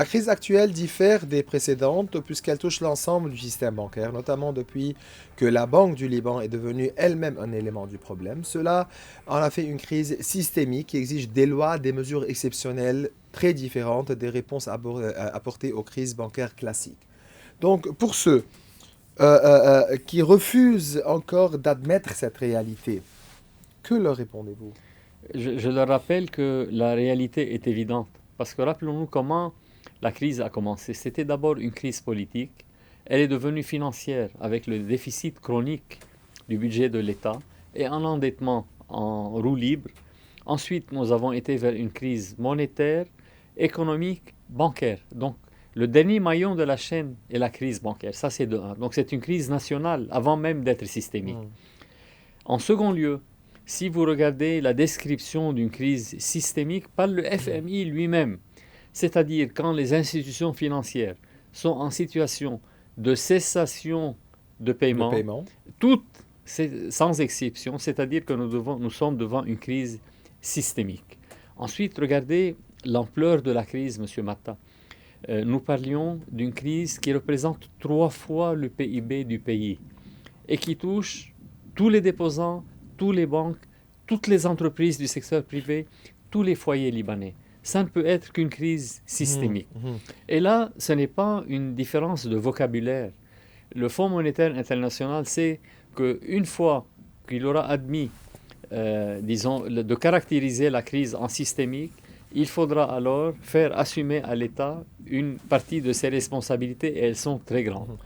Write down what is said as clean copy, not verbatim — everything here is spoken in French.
La crise actuelle diffère des précédentes puisqu'elle touche l'ensemble du système bancaire, notamment depuis que la Banque du Liban est devenue elle-même un élément du problème. Cela en a fait une crise systémique qui exige des lois, des mesures exceptionnelles très différentes des réponses apportées aux crises bancaires classiques. Donc, pour ceux qui refusent encore d'admettre cette réalité, que leur répondez-vous? Je leur rappelle que la réalité est évidente. Parce que rappelons-nous comment la crise a commencé. C'était d'abord une crise politique. Elle est devenue financière avec le déficit chronique du budget de l'État et un endettement en roue libre. Ensuite, nous avons été vers une crise monétaire, économique, bancaire. Donc, le dernier maillon de la chaîne est la crise bancaire. Ça, c'est de un. Donc, c'est une crise nationale avant même d'être systémique. Hmm. En second lieu, si vous regardez la description d'une crise systémique par le FMI lui-même, c'est-à-dire quand les institutions financières sont en situation de cessation de De paiement, paiement. toutes sans exception, c'est-à-dire que nous sommes devant une crise systémique. Ensuite, regardez l'ampleur de la crise, M. Matta. Nous parlions d'une crise qui représente 3 fois le PIB du pays et qui touche tous les déposants, tous les banques, toutes les entreprises du secteur privé, tous les foyers libanais. Ça ne peut être qu'une crise Hmm, systémique. hmm. Et là, ce n'est pas une différence de vocabulaire. Le Fonds monétaire international sait qu'une fois qu'il aura admis, disons, de caractériser la crise en systémique, il faudra alors faire assumer à l'État une partie de ses responsabilités et elles sont très grandes.